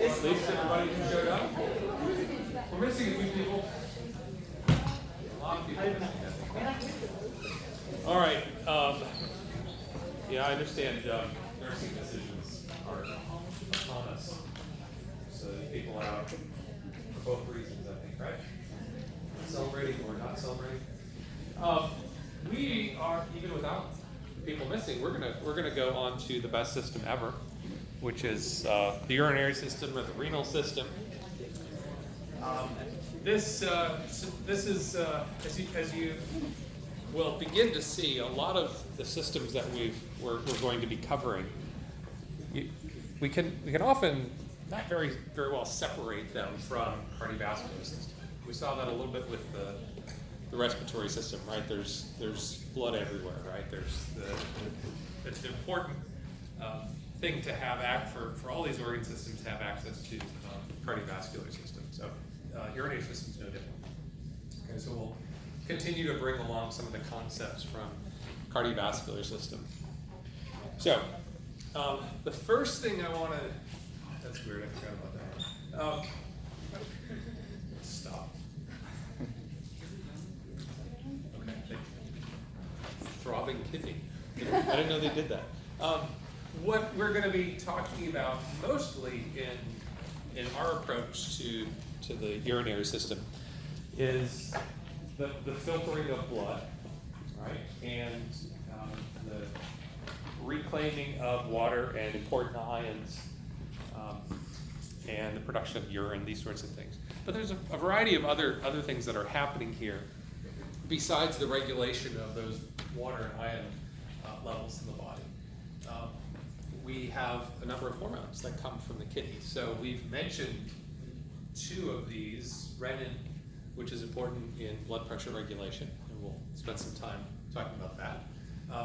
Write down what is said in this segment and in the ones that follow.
At least everybody who showed up. We're missing a few people. A lot of people missing, I think. All right. Yeah, I understand nursing decisions are upon us. So people out for both reasons, I think, right? Celebrating or not celebrating. We are, even without people missing, we're gonna go on to the best system ever, which is the urinary system or the renal system. This is as you will begin to see, a lot of the systems that we're going to be covering. We can often not very well separate them from cardiovascular system. We saw that a little bit with the respiratory system, right? There's blood everywhere, right? It's an important thing to have for all these organ systems to have access to cardiovascular system. So urinary system is no different. Okay, so we'll continue to bring along some of the concepts from cardiovascular system. So the first thing I want to, that's weird, I forgot about that. Stop. Okay, thank you. Throbbing kidney. I didn't know they did that. What we're going to be talking about mostly in our approach to the urinary system is the filtering of blood, right, and the reclaiming of water and important ions, and the production of urine, these sorts of things. But there's a variety of other things that are happening here besides the regulation of those water and ion levels in the body. We have a number of hormones that come from the kidneys. So we've mentioned two of these, renin, which is important in blood pressure regulation, and we'll spend some time talking about that.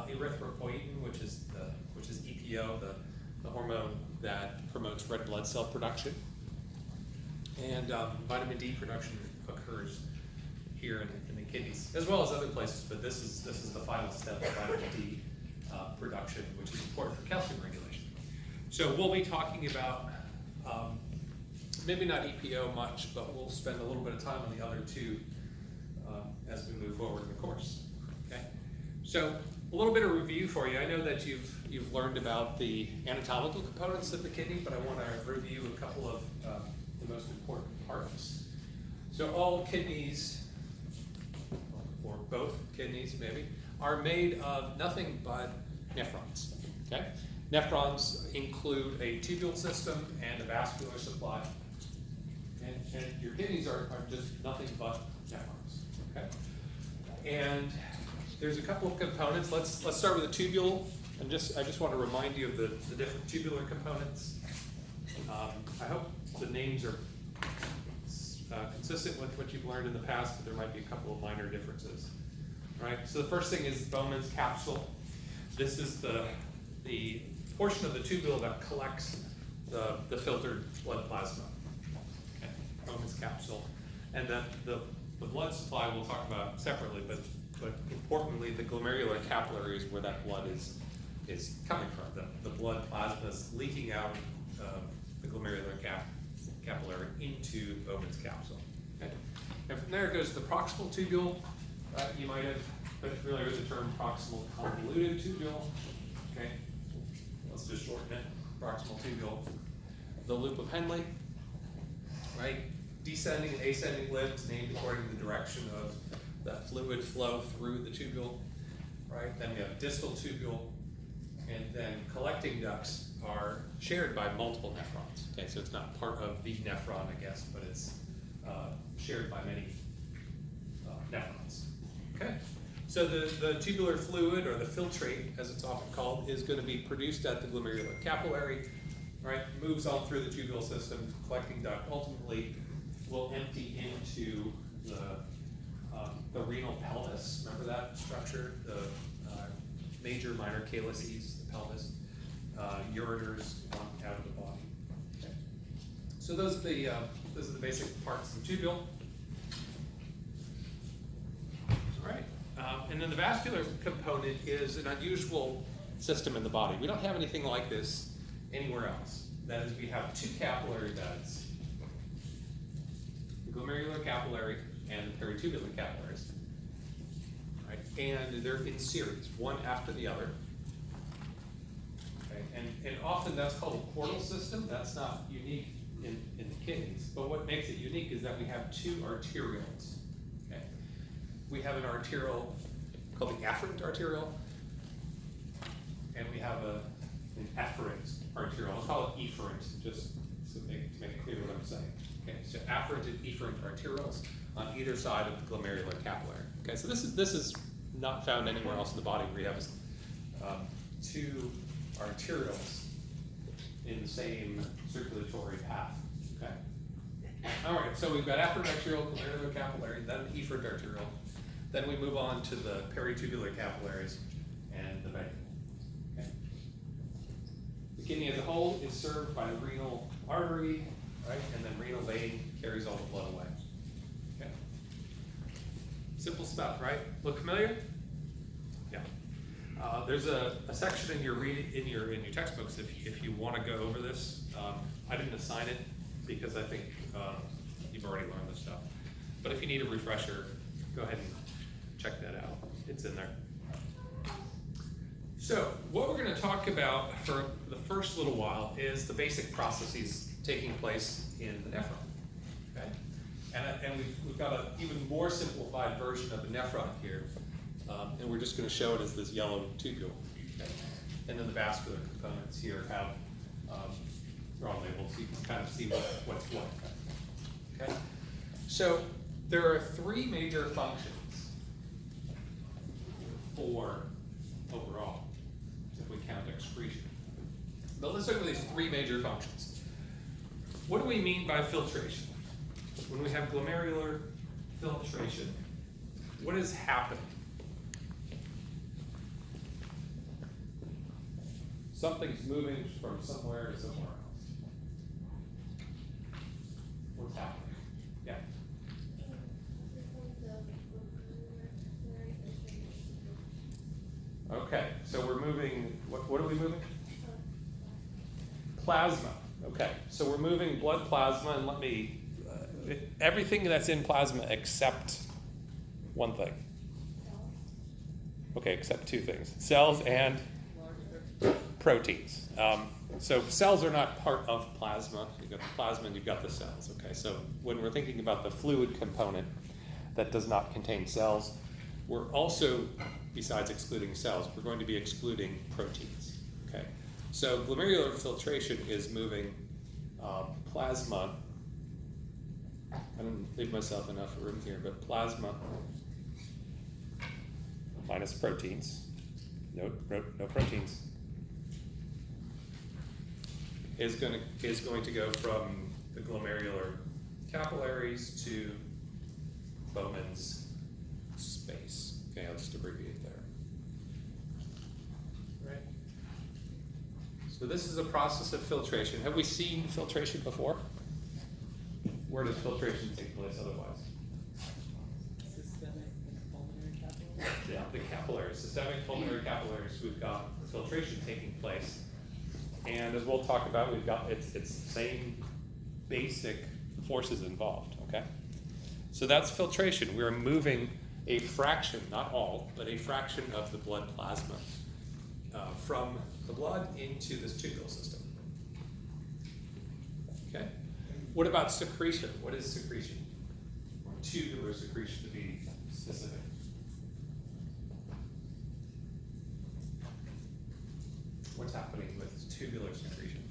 Erythropoietin, which is EPO, the hormone that promotes red blood cell production. And vitamin D production occurs here in the kidneys, as well as other places, but this is the final step of vitamin D production, which is important for calcium regulation. So we'll be talking about, maybe not EPO much, but we'll spend a little bit of time on the other two as we move forward in the course. Okay. So a little bit of review for you. I know that you've learned about the anatomical components of the kidney, but I want to review a couple of the most important parts. So all kidneys, or both kidneys maybe, are made of nothing but nephrons. Okay? Nephrons include a tubule system and a vascular supply. And your kidneys are just nothing but nephrons. Okay? And there's a couple of components. Let's start with the tubule. And I just want to remind you of the different tubular components. I hope the names are consistent with what you've learned in the past, but there might be a couple of minor differences. All right, so the first thing is Bowman's capsule. This is the portion of the tubule that collects the filtered blood plasma. Okay. Bowman's capsule. And the blood supply we'll talk about separately, but importantly, the glomerular capillary is where that blood is coming from. The blood plasma is leaking out of the glomerular capillary into Bowman's capsule. Okay. And from there goes the proximal tubule. You might have been familiar with the term proximal convoluted tubule. Okay, let's just shorten it. Proximal tubule. The loop of Henle, right? Descending and ascending limbs named according to the direction of that fluid flow through the tubule, right? Then we have distal tubule, and then collecting ducts are shared by multiple nephrons. Okay, so it's not part of the nephron, I guess, but it's shared by many nephrons. Okay, so the tubular fluid, or the filtrate, as it's often called, is going to be produced at the glomerular capillary, right? Moves on through the tubule system, collecting duct, ultimately will empty into the renal pelvis. Remember that structure? The major, minor calyces, the pelvis, ureters out of the body. Okay. So those are the basic parts of the tubule. All right. And then the vascular component is an unusual system in the body. We don't have anything like this anywhere else. that is we have two capillary beds, the glomerular capillary and the peritubular capillaries. Right? And they're in series, one after the other. Okay? And often that's called a portal system. That's not unique in the kidneys. But what makes it unique is that we have two arterioles. Okay? We have an arteriole called the afferent arteriole, and we have an efferent arteriole. I'll call it efferent, just to make it clear what I'm saying. Okay, so afferent and efferent arterioles on either side of the glomerular capillary. Okay, so this is not found anywhere else in the body where you have two arterioles in the same circulatory path. Okay. All right, so we've got afferent arteriole, glomerular capillary, then efferent arteriole. Then we move on to the peritubular capillaries and the venule. Okay. The kidney as a whole is served by the renal artery, right? And then renal vein carries all the blood away. Okay. Simple stuff, right? Look familiar? Yeah. There's a section in your textbooks if you want to go over this. I didn't assign it because I think you've already learned this stuff. But if you need a refresher, go ahead and check that out. It's in there. So what we're going to talk about for the first little while is the basic processes taking place in the nephron. Okay? And we've got an even more simplified version of the nephron here. And we're just going to show it as this yellow tubule. Okay? And then the vascular components here have, they're all labeled so you can kind of see what's what. Okay? So there are three major functions for overall, if we count excretion. But let's look at these three major functions. What do we mean by filtration? When we have glomerular filtration, what is happening? Something's moving from somewhere to somewhere else. What's happening? Yeah. Okay, so we're moving, what are we moving? Plasma. Okay, so we're moving blood plasma, and let me, everything that's in plasma except one thing. Okay, except two things, cells and proteins. So cells are not part of plasma. You've got the plasma and you've got the cells. Okay, so when we're thinking about the fluid component that does not contain cells, we're also, besides excluding cells, we're going to be excluding proteins. Okay, so glomerular filtration is moving plasma. I didn't leave myself enough room here, but plasma minus proteins, no proteins, is going to go from the glomerular capillaries to Bowman's space. Okay, I'll just abbreviate there. Right. So this is a process of filtration. Have we seen filtration before? Where does filtration take place otherwise? Systemic and pulmonary capillaries. Yeah, the capillaries, systemic pulmonary capillaries. We've got filtration taking place, and as we'll talk about, we've got it's the same basic forces involved. Okay, so that's filtration. We're moving a fraction, not all, but a fraction of the blood plasma from the blood into this tubule system. Okay. What about secretion? What is secretion? Or tubular secretion to be specific. What's happening with tubular secretion?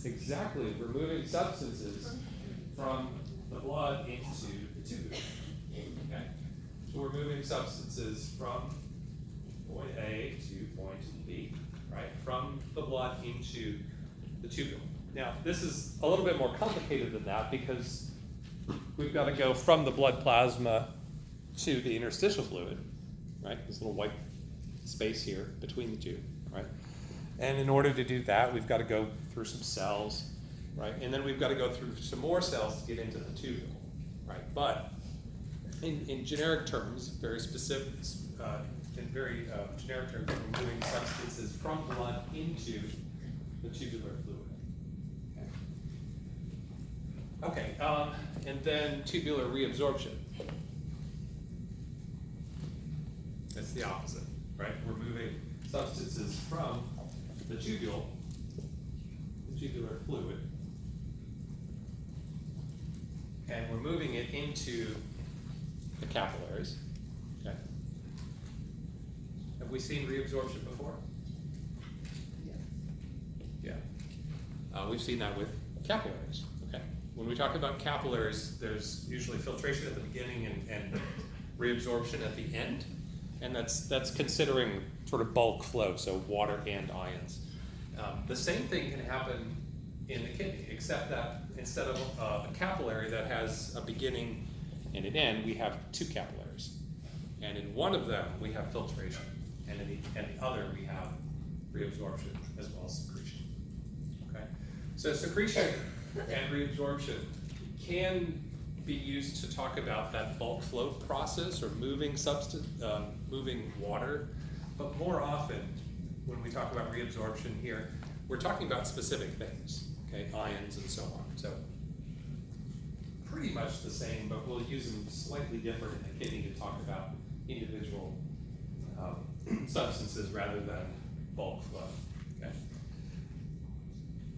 Exactly, we're moving substances from the blood into the tubule. Okay? So we're moving substances from point A to point B, right? From the blood into the tubule. Now, this is a little bit more complicated than that because we've got to go from the blood plasma to the interstitial fluid, right? This little white space here between the two, right? And in order to do that, we've got to go through some cells, right? And then we've got to go through some more cells to get into the tubule, right? But in generic terms, very specific, in very generic terms, we're moving substances from blood into the tubular fluid. Okay, and then tubular reabsorption. It's the opposite, right? We're moving substances from the tubular fluid, and we're moving it into the capillaries. Okay. Have we seen reabsorption before? Yes. Yeah. We've seen that with capillaries. Okay. When we talk about capillaries, there's usually filtration at the beginning and reabsorption at the end, and that's considering sort of bulk flow, so water and ions. The same thing can happen in the kidney, except that instead of a capillary that has a beginning and an end, we have two capillaries. And in one of them, we have filtration, and in the other, we have reabsorption as well as secretion. Okay? So secretion and reabsorption can be used to talk about that bulk flow process or moving moving water, but more often, when we talk about reabsorption here, we're talking about specific things, okay, ions and so on. So pretty much the same, but we'll use them slightly different in the kidney to talk about individual substances rather than bulk flow. Okay.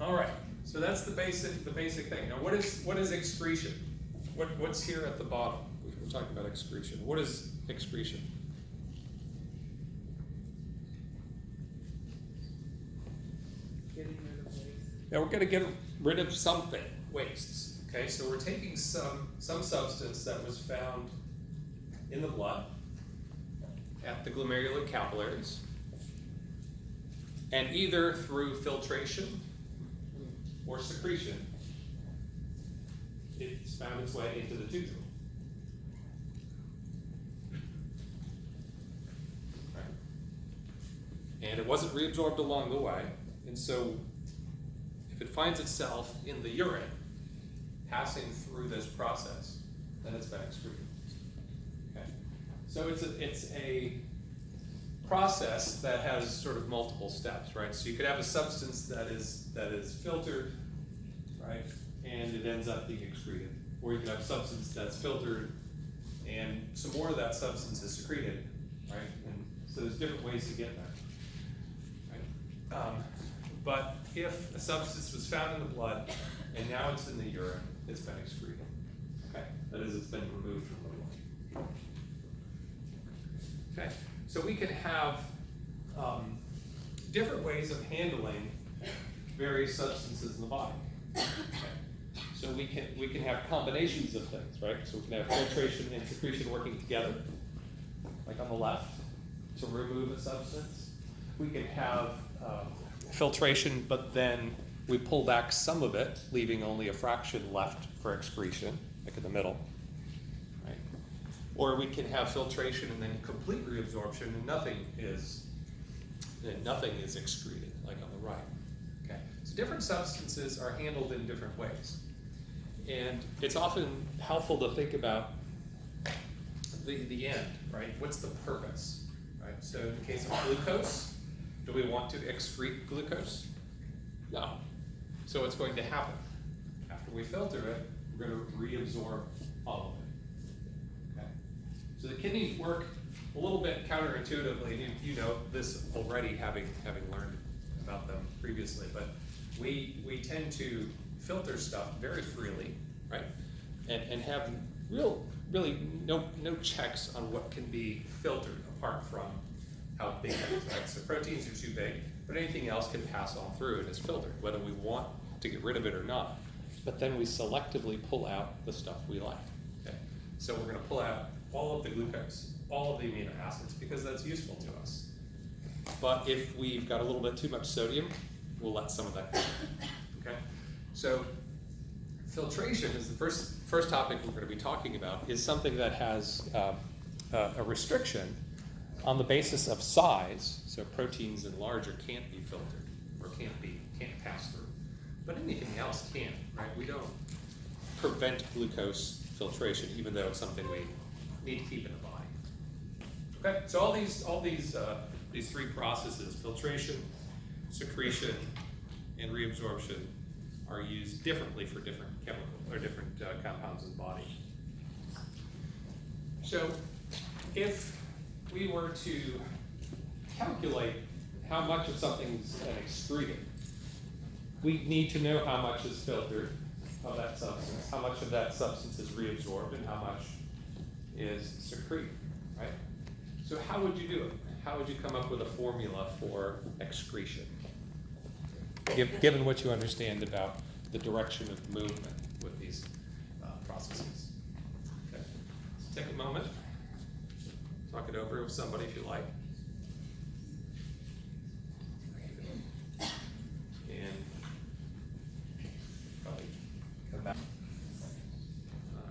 All right. So that's the basic thing. Now, what is excretion? What's here at the bottom? We're talking about excretion. What is excretion? Getting rid of waste. Now we're going to get rid of something, wastes. Okay, so we're taking some substance that was found in the blood at the glomerular capillaries, and either through filtration or secretion, it's found its way into the tubule. Right. And it wasn't reabsorbed along the way, and so if it finds itself in the urine, passing through this process, then it's been excreted. Okay. So it's a process that has sort of multiple steps, right? So you could have a substance that is filtered, right, and it ends up being excreted. Or you could have a substance that's filtered and some more of that substance is secreted, right? And so there's different ways to get there, right? But if a substance was found in the blood and now it's in the urine, it's been excreted. Okay? That is, it's been removed from the blood. Okay? So we can have different ways of handling various substances in the body. Okay? So we can have combinations of things, right? So we can have filtration and secretion working together, like on the left, to remove a substance. We can have filtration, but then we pull back some of it, leaving only a fraction left for excretion, like in the middle, right? Or we can have filtration and then complete reabsorption, and nothing is excreted, like on the right. Okay, so different substances are handled in different ways, and it's often helpful to think about the end, right? What's the purpose, right? So in the case of glucose, do we want to excrete glucose? No. So what's going to happen? After we filter it, we're going to reabsorb all of it. Okay? So the kidneys work a little bit counterintuitively. You know this already, having learned about them previously, but we tend to filter stuff very freely, right? And have really no checks on what can be filtered apart from how big it is, right? So proteins are too big, but anything else can pass on through and is filtered, whether we want to get rid of it or not. But then we selectively pull out the stuff we like. Okay? So we're going to pull out all of the glucose, all of the amino acids, because that's useful to us. But if we've got a little bit too much sodium, we'll let some of that go. Okay? So filtration is the first topic we're going to be talking about, is something that has a restriction on the basis of size. So proteins and larger can't be filtered or can't pass through. But anything else can, right? We don't prevent glucose filtration, even though it's something need to keep in the body. Okay, so all these three processes, filtration, secretion, and reabsorption, are used differently for different chemical or different compounds in the body. So if we were to calculate how much of something's an excreted, we need to know how much is filtered of that substance, how much of that substance is reabsorbed, and how much is secreted, right? So how would you do it? How would you come up with a formula for excretion? Given what you understand about the direction of movement with these processes. Okay. So take a moment, talk it over with somebody if you like. And probably come back. All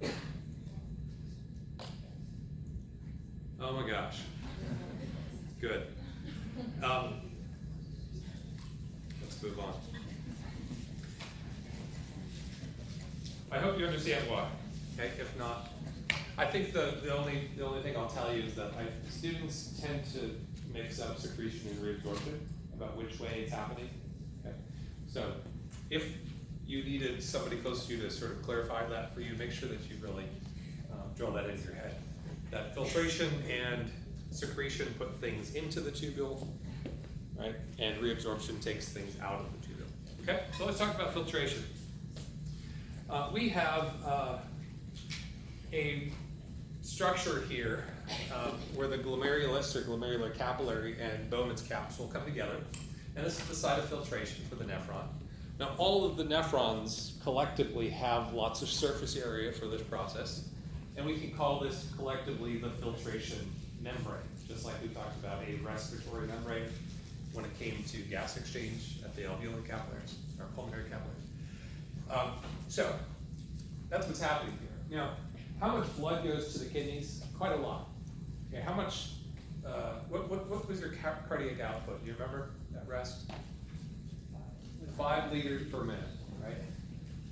right. Oh my gosh. Good. Let's move on. I hope you understand why. Okay, if not, I think the only thing I'll tell you is that students tend to mix up secretion and reabsorption about which way it's happening. Okay, so if you needed somebody close to you to sort of clarify that for you, make sure that you really drill that into your head. That filtration and secretion put things into the tubule, right? And reabsorption takes things out of the tubule. Okay, so let's talk about filtration. We have a structure here where the glomerulus or glomerular capillary and Bowman's capsule come together, and this is the site of filtration for the nephron. Now, all of the nephrons collectively have lots of surface area for this process, and we can call this collectively the filtration membrane, just like we talked about a respiratory membrane when it came to gas exchange at the alveolar capillaries, or pulmonary capillaries. So that's what's happening here. Now, how much blood goes to the kidneys? Quite a lot. Okay, how much, what was your cardiac output? Do you remember at rest? 5 liters per minute, right?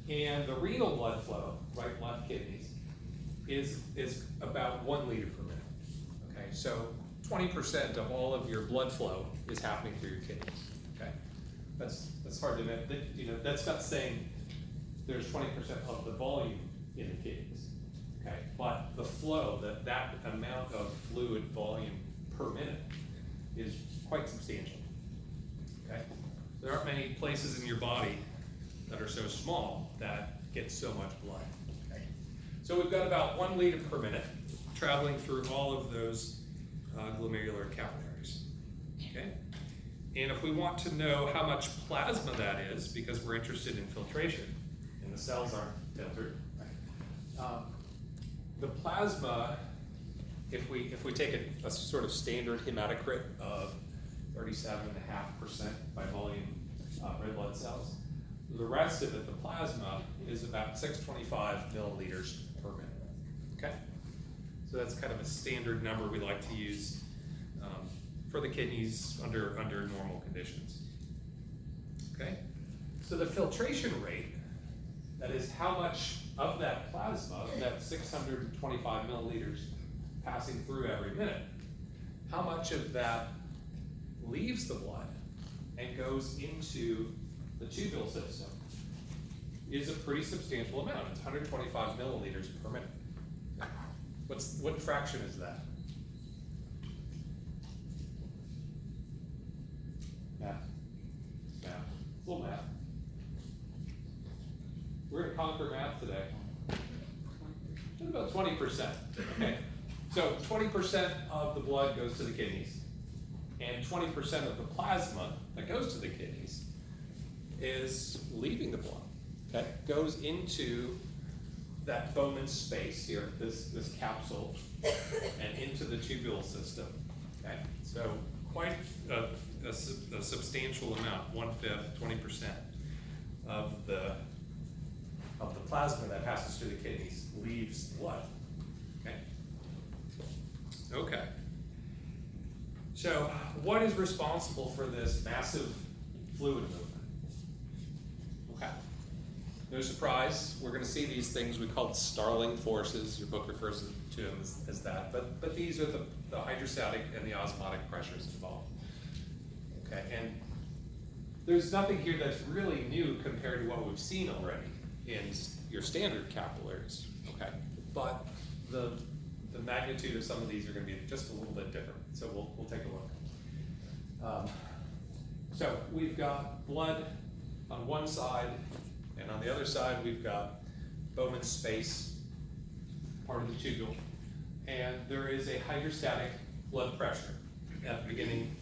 And the renal blood flow, right and left kidneys, is about 1 liter per minute. Okay, so 20% of all of your blood flow is happening through your kidneys. Okay, that's hard to admit. You know, that's not saying there's 20% of the volume in the kidneys. Okay, but the flow, that amount of fluid volume per minute is quite substantial. Okay, there aren't many places in your body that are so small that get so much blood. Okay, so we've got about 1 liter per minute traveling through all of those glomerular capillaries. Okay, and if we want to know how much plasma that is, because we're interested in filtration, and the cells aren't filtered, right? The plasma, if we take a sort of standard hematocrit of 37.5% by volume red blood cells, the rest of it, the plasma, is about 625 milliliters per minute. Okay, so that's kind of a standard number we like to use for the kidneys under normal conditions. Okay, so the filtration rate, that is how much of that plasma, that 625 milliliters passing through every minute, how much of that leaves the blood and goes into the tubule system is a pretty substantial amount. It's 125 milliliters per minute. What fraction is that? Math. Math. A little math. We're going to conquer math today. About 20%. Okay. So 20% of the blood goes to the kidneys, and 20% of the plasma that goes to the kidneys is leaving the blood. Okay, goes into that Bowman's space here, this capsule, and into the tubule system. Okay, so quite a substantial amount, 1/5, 20% of the plasma that passes through the kidneys leaves the blood. Okay. Okay. So, what is responsible for this massive fluid movement? Okay. no surprise, we're going to see these things we call Starling forces. Your book refers to them as that. But these are the hydrostatic and the osmotic pressures involved. Okay, and there's nothing here that's really new compared to what we've seen already in your standard capillaries. Okay, but the magnitude of some of these are going to be just a little bit different. So we'll take a look. So we've got blood on one side, and on the other side we've got Bowman's space, part of the tubule, and there is a hydrostatic blood pressure at the beginning.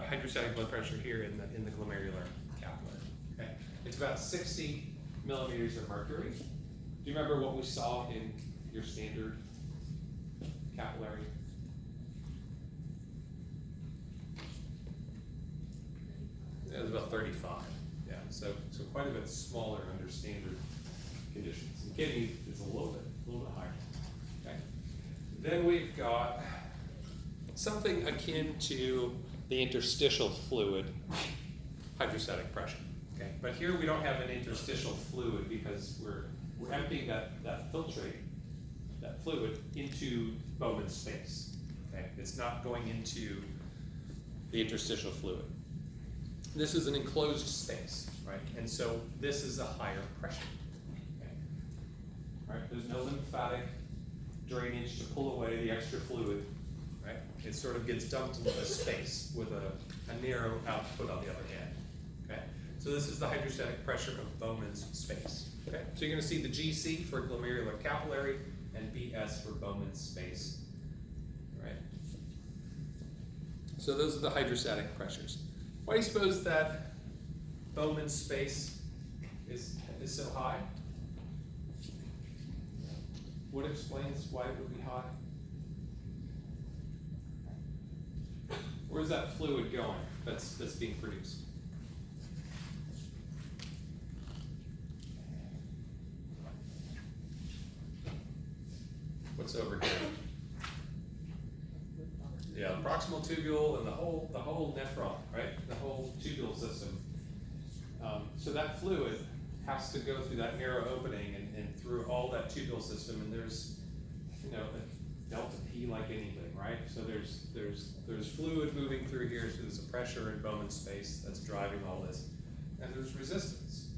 Hydrostatic blood pressure here in the glomerular capillary. Okay, it's about 60 millimeters of mercury. Do you remember what we saw in your standard capillary? It was about 35. Yeah, so quite a bit smaller under standard conditions. In kidney, it's a little bit higher. Okay. Then we've got something akin to the interstitial fluid hydrostatic pressure. Okay, but here we don't have an interstitial fluid because we're emptying that filtrate, that fluid, into Bowman's space. Okay, it's not going into the interstitial fluid. This is an enclosed space, right? And so this is a higher pressure. Okay. All right, there's no lymphatic drainage to pull away the extra fluid, right? It sort of gets dumped into the space with a narrow output on the other end. Okay. So this is the hydrostatic pressure of Bowman's space. Okay. So you're going to see the GC for glomerular capillary and BS for Bowman's space. All right. So those are the hydrostatic pressures. Why do you suppose that Bowman's space is so high? What explains why it would be high? Where's that fluid going that's being produced? What's over here? Yeah, the proximal tubule and the whole nephron, right? The whole tubule system. So that fluid has to go through that narrow opening and through all that tubule system, and there's, a delta P like anything, right? So there's fluid moving through here, so there's a pressure in Bowman's space that's driving all this, and there's resistance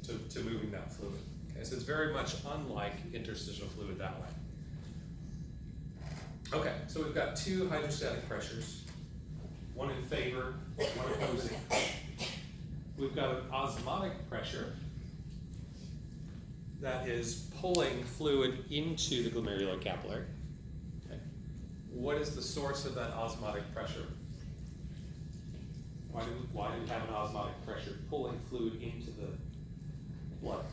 to moving that fluid. Okay, so it's very much unlike interstitial fluid that way. Okay, so we've got two hydrostatic pressures, one in favor, one opposing. We've got an osmotic pressure that is pulling fluid into the glomerular capillary. Okay. What is the source of that osmotic pressure? Why do we have an osmotic pressure pulling fluid into the blood?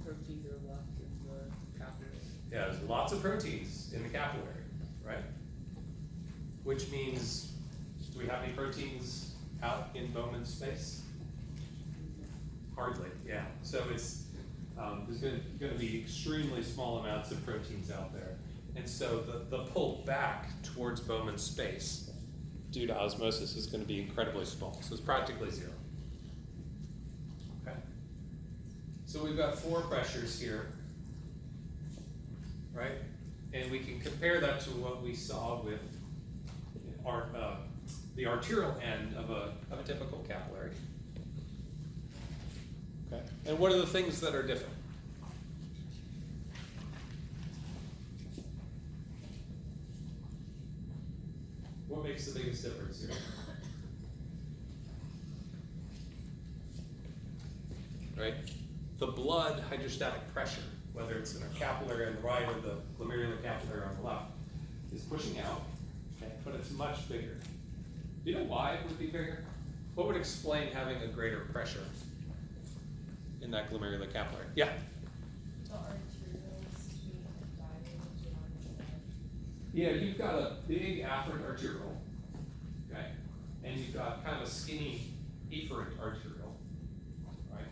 Proteins are left in the capillary. Yeah, there's lots of proteins in the capillary, right? Which means, do we have any proteins out in Bowman's space? Hardly, yeah. So it's there's going to be extremely small amounts of proteins out there. And so the pull back towards Bowman's space due to osmosis is going to be incredibly small. So it's practically zero. Okay. So we've got four pressures here, right? And we can compare that to what we saw with the arterial end of a typical capillary. Okay. And what are the things that are different? What makes the biggest difference here? Right? The blood hydrostatic pressure, whether it's in a capillary on the right or the glomerular capillary on the left, is pushing out, okay, but it's much bigger. Do you know why it would be bigger? What would explain having a greater pressure in that glomerular capillary? Yeah? The arterioles being dilated around the blood. Yeah, you've got a big afferent arteriole, okay? And you've got kind of a skinny efferent arteriole, right?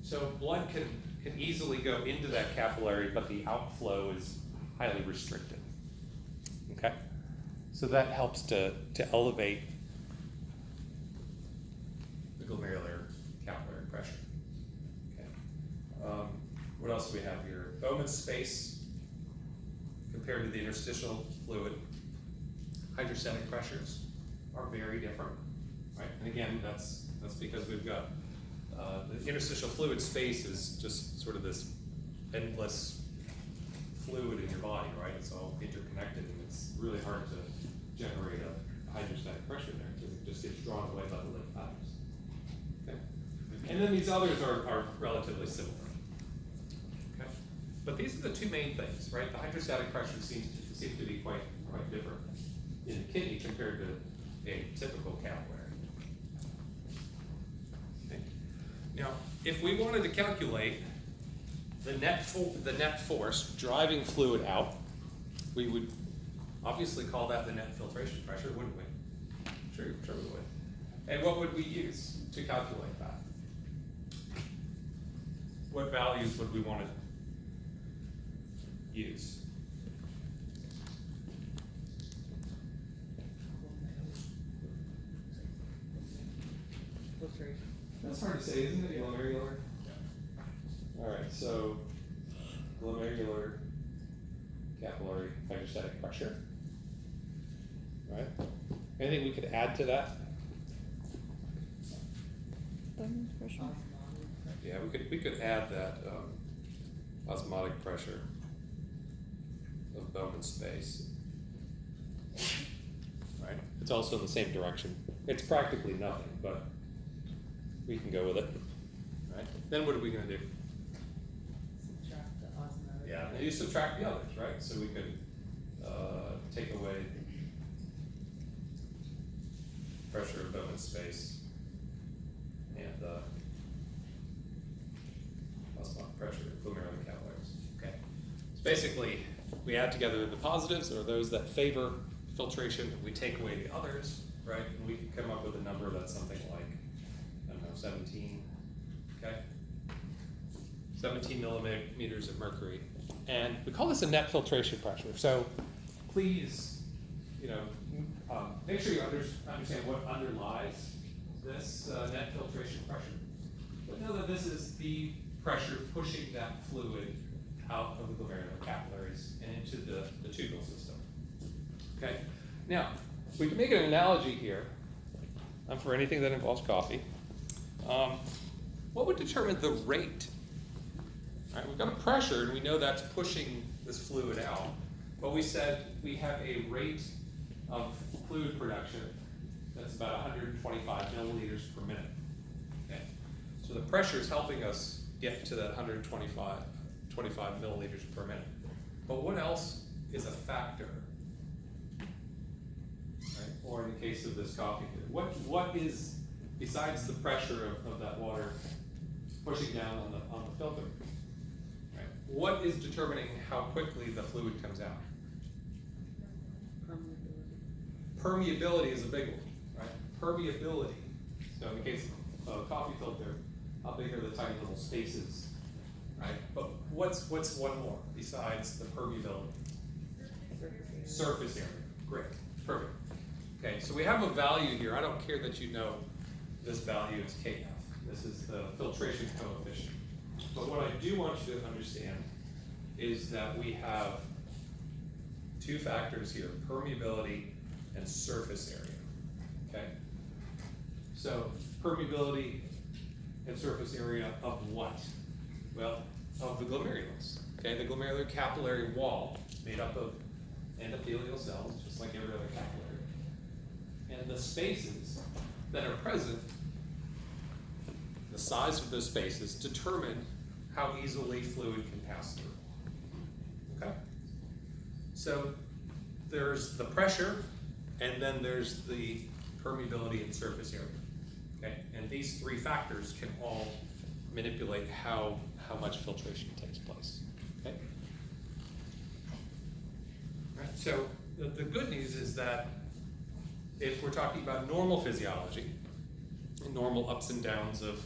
So blood can easily go into that capillary, but the outflow is highly restricted, okay? So that helps to elevate the glomerular capillary pressure. Okay. What else do we have here? Bowman's space compared to the interstitial fluid. Hydrostatic pressures are very different, right? And again, that's because we've got the interstitial fluid space is just sort of this endless fluid in your body, right? It's all interconnected, and it's really hard to generate a hydrostatic pressure there because it just gets drawn away by the lymphatics. Okay? And then these others are relatively similar. Okay? But these are the two main things, right? The hydrostatic pressure seems to be quite different in the kidney compared to a typical capillary. Okay? Now, if we wanted to calculate the net force driving fluid out, we would obviously call that the net filtration pressure, wouldn't we? Sure we would. And what would we use to calculate that? What values would we want to use? Filtration. That's hard to say, isn't it? Glomerular? All right, so glomerular capillary hydrostatic pressure. Right? Anything we could add to that? Bowman's pressure. Osmotic pressure. Yeah, we could add that osmotic pressure of Bowman's space. Right? It's also in the same direction. It's practically nothing, but we can go with it. Right? Then what are we going to do? Subtract the osmotic. Yeah, and you subtract the others, right? So we could take away pressure of Bowman's space and osmotic pressure of glomerular capillaries. Okay. So basically, we add together the positives, or those that favor filtration, we take away the others, right? And we can come up with a number that's something like, I don't know, 17, okay? 17 millimeters of mercury. And we call this a net filtration pressure. So please, make sure you understand what underlies this net filtration pressure. But know that this is the pressure pushing that fluid out of the glomerular capillaries and into the tubule system. Okay. Now, we can make an analogy here for anything that involves coffee. What would determine the rate? All right, we've got a pressure, and we know that's pushing this fluid out. But we said we have a rate of fluid production that's about 125 milliliters per minute. Okay. So the pressure is helping us get to that 125 milliliters per minute. But what else is a factor? Right? Or in the case of this coffee here, what is, besides the pressure of that water pushing down on the filter, right? What is determining how quickly the fluid comes out? Permeability. Permeability is a big one, right? Permeability. So in the case of a coffee filter, how big are the tiny little spaces, right? But what's one more besides the permeability? Surface area. Great. Perfect. Okay, so we have a value here. I don't care that you know this value is KF. This is the filtration coefficient. But what I do want you to understand is that we have two factors here, permeability and surface area. Okay? So permeability and surface area of what? Well, of the glomerulus. Okay, the glomerular capillary wall made up of endothelial cells, just like every other capillary. And the spaces that are present, the size of those spaces determine how easily fluid can pass through. Okay? So there's the pressure, and then there's the permeability and surface area. Okay? And these three factors can all manipulate how much filtration takes place. Okay? All right, so the good news is that if we're talking about normal physiology, normal ups and downs of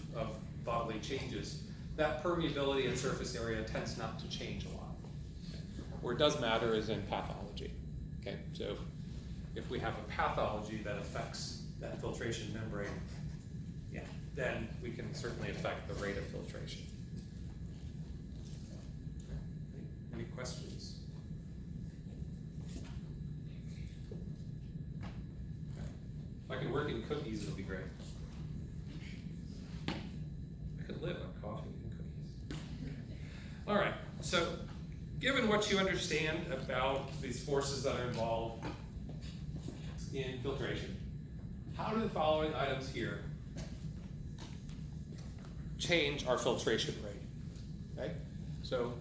bodily changes, that permeability and surface area tends not to change a lot. Okay? Where it does matter is in pathology. Okay, so if we have a pathology that affects that filtration membrane, yeah, then we can certainly affect the rate of filtration. Any questions? If I could work in cookies, it would be great. I could live on coffee and cookies. All right, so given what you understand about these forces that are involved in filtration, how do the following items here change our filtration rate? Okay, so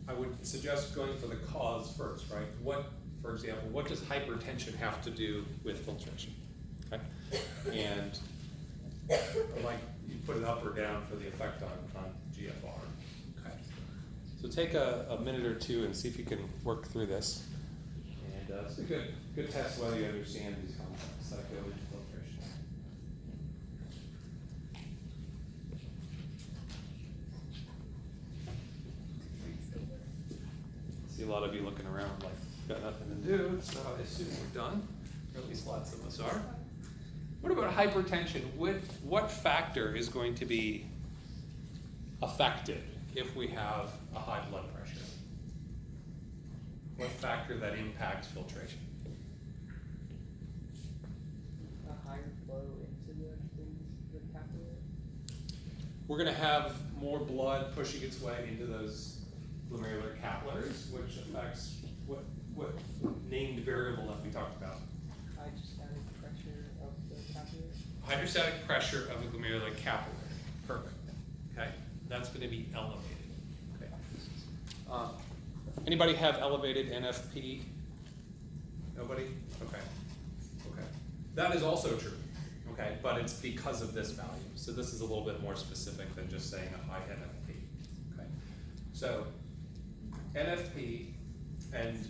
I would suggest going for the cause first, right? What, for example, what does hypertension have to do with filtration? Okay, and like you put it up or down for the effect on GFR. Okay, so take a minute or two and see if you can work through this. And it's a good test whether you understand these concepts that go into filtration. See a lot of you looking around like got nothing to do, so I assume we're done, or at least lots of us are. What about hypertension? What factor is going to be affected if we have a high blood pressure? What factor that impacts filtration? A higher flow into the capillary. We're going to have more blood pushing its way into those glomerular capillaries, which affects what named variable that we talked about? Hydrostatic pressure of the capillary. Hydrostatic pressure of the glomerular capillary. Perfect. Okay, that's going to be elevated. Okay. Anybody have elevated NFP? Nobody? Okay. Okay. That is also true. Okay, but it's because of this value. So this is a little bit more specific than just saying a high NFP. Okay. So NFP and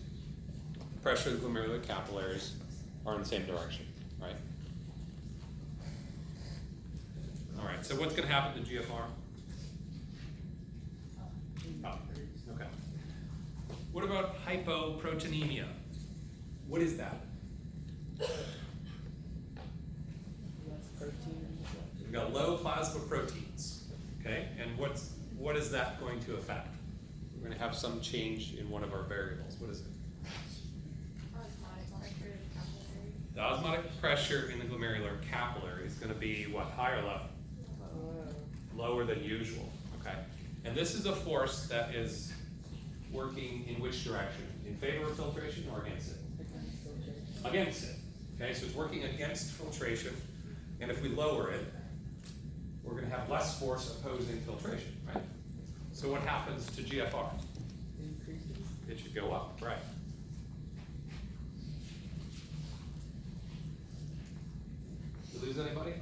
pressure of the glomerular capillaries are in the same direction, right? All right, so what's going to happen to GFR? Oh, okay. What about hypoproteinemia? What is that? Less protein. We've got low plasma proteins, okay? And what is that going to affect? We're going to have some change in one of our variables. What is it? Osmotic pressure in capillary. The osmotic pressure in the glomerular capillary is going to be what, higher or low? Lower than usual, okay? And this is a force that is working in which direction? In favor of filtration or against it? Against it, okay? So it's working against filtration, and if we lower it, we're going to have less force opposing filtration, right? So what happens to GFR? Increases. It should go up, right? Did we lose anybody?